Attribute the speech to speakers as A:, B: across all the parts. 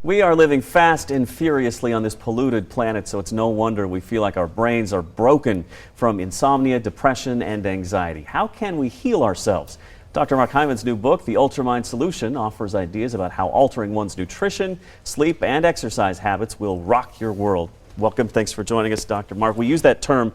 A: We are living fast and furiously on this polluted planet, so it's no wonder we feel like our brains are broken from insomnia, depression, and anxiety. How can we heal ourselves? Dr. Mark Hyman's new book, The UltraMind Solution, offers ideas about how altering one's nutrition, sleep, and exercise habits will rock your world. Welcome. Thanks for joining us, Dr. Mark. We use that term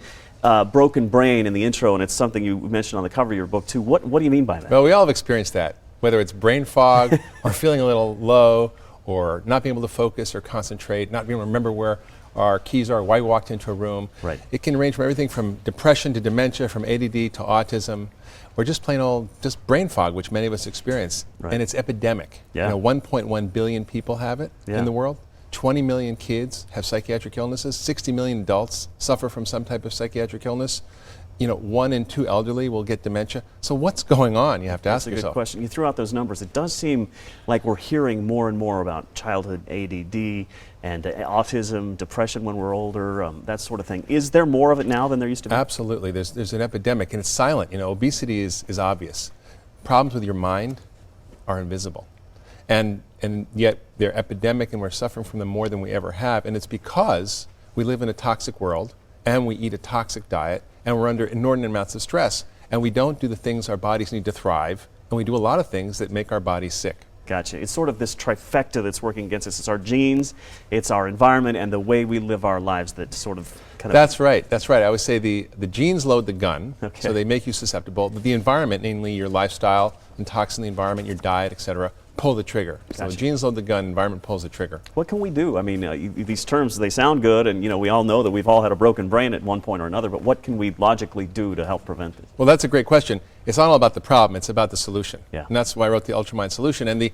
A: broken brain in the intro, and it's something you mentioned on the cover of your book, too. What do you mean by that?
B: Well, we all have experienced that, whether it's brain fog or feeling a little low, or not being able to focus or concentrate, not being able to remember where our keys are, why we walked into a room.
A: Right.
B: It can range from everything from depression to dementia, from ADD to autism, or just plain old brain fog, which many of us experience.
A: Right.
B: And it's epidemic.
A: Yeah.
B: 1.1 billion people have it
A: Yeah.
B: in the world. 20 million kids have psychiatric illnesses. 60 million adults suffer from some type of psychiatric illness. 1 in 2 elderly will get dementia. So what's going on? You have to ask
A: That's a
B: yourself.
A: good question. You threw out those numbers. It does seem like we're hearing more and more about childhood ADD and autism, depression when we're older, that sort of thing. Is there more of it now than there used to be?
B: Absolutely. There's an epidemic, and it's silent. Obesity is obvious. Problems with your mind are invisible. And yet they're epidemic, and we're suffering from them more than we ever have. And it's because we live in a toxic world, and we eat a toxic diet, and we're under inordinate amounts of stress, and we don't do the things our bodies need to thrive, and we do a lot of things that make our bodies sick.
A: Gotcha. It's sort of this trifecta that's working against us. It's our genes, it's our environment, and the way we live our lives that sort of kind of...
B: That's right. I always say the genes load the gun,
A: Okay.
B: so they make you susceptible. But the environment, namely your lifestyle, and toxin in the environment, your diet, etc., pull the trigger. So
A: Gotcha.
B: the genes load the gun, environment pulls the trigger.
A: What can we do? I mean, these terms, they sound good, and we all know that we've all had a broken brain at one point or another, but what can we logically do to help prevent this?
B: Well, that's a great question. It's not all about the problem, it's about the solution.
A: Yeah.
B: And that's why I wrote the UltraMind Solution. And the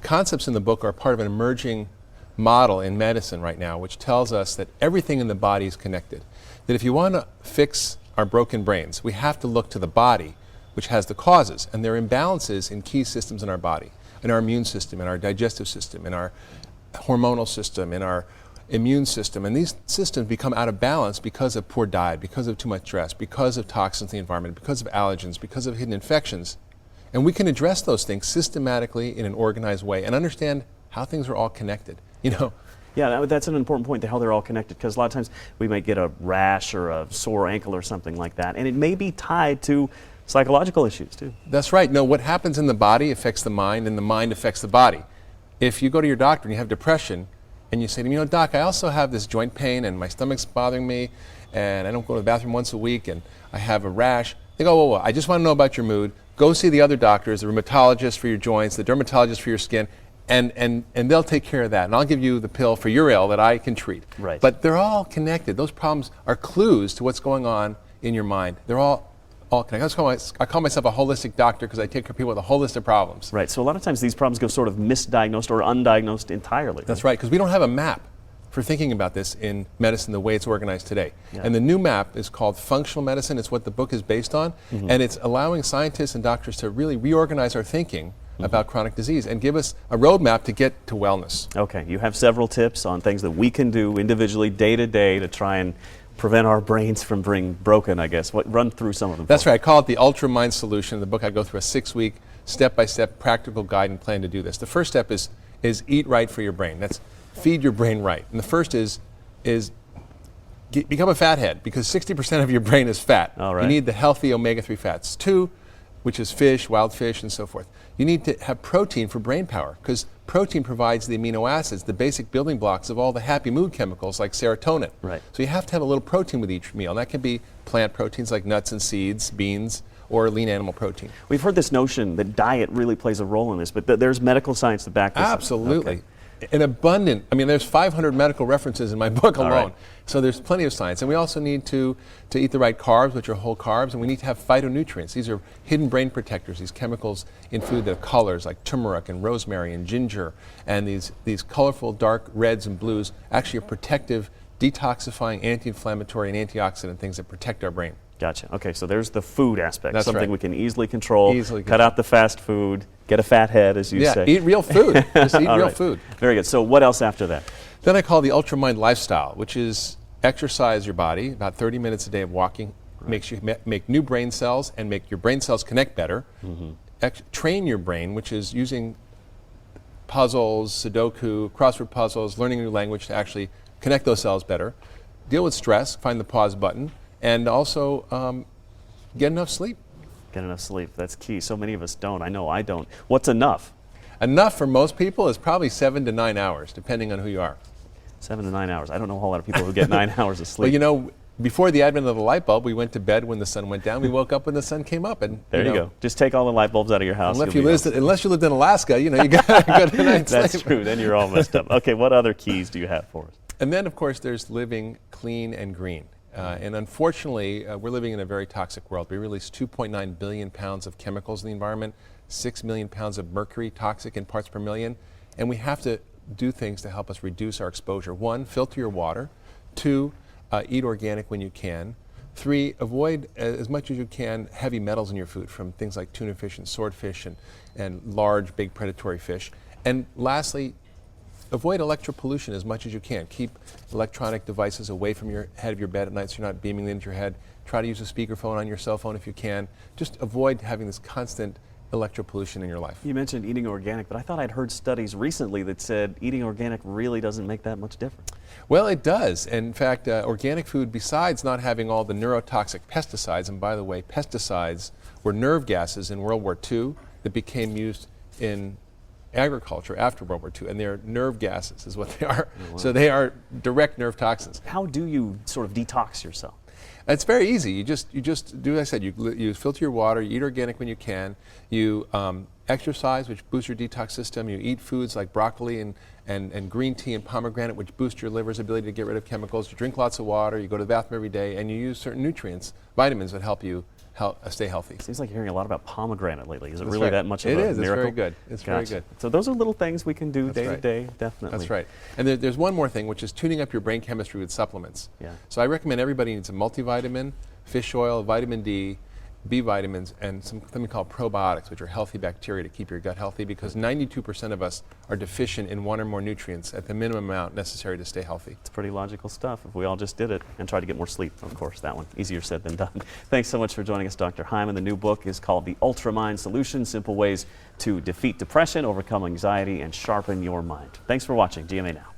B: concepts in the book are part of an emerging model in medicine right now, which tells us that everything in the body is connected. That if you want to fix our broken brains, we have to look to the body, which has the causes. And there are imbalances in key systems in our body, in our immune system, in our digestive system, in our hormonal system, in our immune system. And these systems become out of balance because of poor diet, because of too much stress, because of toxins in the environment, because of allergens, because of hidden infections. And we can address those things systematically in an organized way and understand how things are all connected.
A: Yeah, that's an important point, how they're all connected, because a lot of times we might get a rash or a sore ankle or something like that, and it may be tied to psychological issues too.
B: That's right. No, what happens in the body affects the mind, and the mind affects the body. If you go to your doctor and you have depression, and you say to him, Doc, I also have this joint pain, and my stomach's bothering me, and I don't go to the bathroom once a week, and I have a rash. They go, well, I just want to know about your mood. Go see the other doctors, the rheumatologist for your joints, the dermatologist for your skin, and they'll take care of that. And I'll give you the pill for your ill that I can treat.
A: Right.
B: But they're all connected. Those problems are clues to what's going on in your mind. They're all connected. I call myself a holistic doctor because I take care of people with a whole list of problems.
A: Right, so a lot of times these problems go sort of misdiagnosed or undiagnosed entirely.
B: That's right, because we don't have a map for thinking about this in medicine the way it's organized today.
A: Yeah.
B: And the new map is called functional medicine. It's what the book is based on.
A: Mm-hmm.
B: And it's allowing scientists and doctors to really reorganize our thinking about chronic disease and give us a roadmap to get to wellness.
A: Okay, you have several tips on things that we can do individually, day to day, to try and prevent our brains from being broken, I guess. Run through some of them.
B: That's right. I call it the UltraMind Solution. In the book, I go through a 6-week, step-by-step practical guide and plan to do this. The first step is eat right for your brain. That's feed your brain right. And the first is become a fathead, because 60% of your brain is fat.
A: All right.
B: You need the healthy omega-3 fats. 2, which is fish, wild fish, and so forth. You need to have protein for brain power, because protein provides the amino acids, the basic building blocks of all the happy mood chemicals like serotonin.
A: Right.
B: So you have to have a little protein with each meal. And that can be plant proteins like nuts and seeds, beans, or lean animal protein.
A: We've heard this notion that diet really plays a role in this, but there's medical science to back this up.
B: Absolutely.
A: Okay.
B: An abundant, there's 500 medical references in my book
A: All
B: alone.
A: right.
B: So there's plenty of science. And we also need to eat the right carbs, which are whole carbs, and we need to have phytonutrients. These are hidden brain protectors, these chemicals in food that have colors like turmeric and rosemary and ginger, and these colorful dark reds and blues actually are protective, detoxifying, anti-inflammatory, and antioxidant things that protect our brain.
A: Gotcha. Okay, so there's the food aspect,
B: That's
A: something
B: right.
A: we can easily control,
B: Easily
A: cut out the fast food, get a fat head, as you say.
B: Eat real food. Just eat
A: All
B: real
A: right.
B: food.
A: Very good. So what else after that?
B: Then I call the UltraMind lifestyle, which is exercise your body, about 30 minutes a day of walking, makes you make new brain cells and make your brain cells connect better. Train your brain, which is using puzzles, Sudoku, crossword puzzles, learning a new language to actually connect those cells better, deal with stress, find the pause button, and also get enough sleep.
A: Get enough sleep, that's key. So many of us don't. I know I don't. What's enough?
B: Enough for most people is probably 7 to 9 hours, depending on who you are.
A: 7 to 9 hours. I don't know a whole lot of people who get 9 hours of sleep.
B: Well, you know, before the advent of the light bulb, we went to bed when the sun went down. We woke up when the sun came up. And
A: there you go. Just take all the light bulbs out of your house.
B: Unless you lived in Alaska, you know, you got a good night's sleep.
A: That's true. Then you're all messed up. Okay, what other keys do you have for us?
B: And then, of course, there's living clean and green. And unfortunately, we're living in a very toxic world. We release 2.9 billion pounds of chemicals in the environment, 6 million pounds of mercury, toxic in parts per million. And we have to do things to help us reduce our exposure. 1, filter your water. 2, eat organic when you can. 3, avoid as much as you can heavy metals in your food from things like tuna fish and swordfish and large, big predatory fish. And lastly, avoid electropollution as much as you can. Keep electronic devices away from your head of your bed at night so you're not beaming into your head. Try to use a speakerphone on your cell phone if you can. Just avoid having this constant electropollution in your life.
A: You mentioned eating organic, but I thought I'd heard studies recently that said eating organic really doesn't make that much difference.
B: Well, it does. In fact, organic food, besides not having all the neurotoxic pesticides, and by the way, pesticides were nerve gases in World War II that became used in agriculture after World War II, and they're nerve gases is what they are. Oh, wow. So they are direct nerve toxins.
A: How do you sort of detox yourself?
B: It's very easy. You just do what I said. You filter your water. You eat organic when you can. You exercise, which boosts your detox system. You eat foods like broccoli and green tea and pomegranate, which boost your liver's ability to get rid of chemicals. You drink lots of water. You go to the bathroom every day, and you use certain nutrients, vitamins that help you stay healthy.
A: Seems like you're hearing a lot about pomegranate lately. Is it
B: That's
A: really
B: right.
A: that much of a
B: miracle? It is. It's very good. It's
A: Gotcha.
B: very good.
A: So those are little things we can do
B: That's
A: day
B: right.
A: to day, definitely.
B: That's right. And there's one more thing, which is tuning up your brain chemistry with supplements.
A: Yeah.
B: So I recommend everybody needs a multivitamin, fish oil, vitamin D, B vitamins, and something called probiotics, which are healthy bacteria to keep your gut healthy, because 92% of us are deficient in one or more nutrients at the minimum amount necessary to stay healthy.
A: It's pretty logical stuff if we all just did it and tried to get more sleep. Of course, that one, easier said than done. Thanks so much for joining us, Dr. Hyman. The new book is called The UltraMind Solution, Simple Ways to Defeat Depression, Overcome Anxiety, and Sharpen Your Mind. Thanks for watching GMA Now.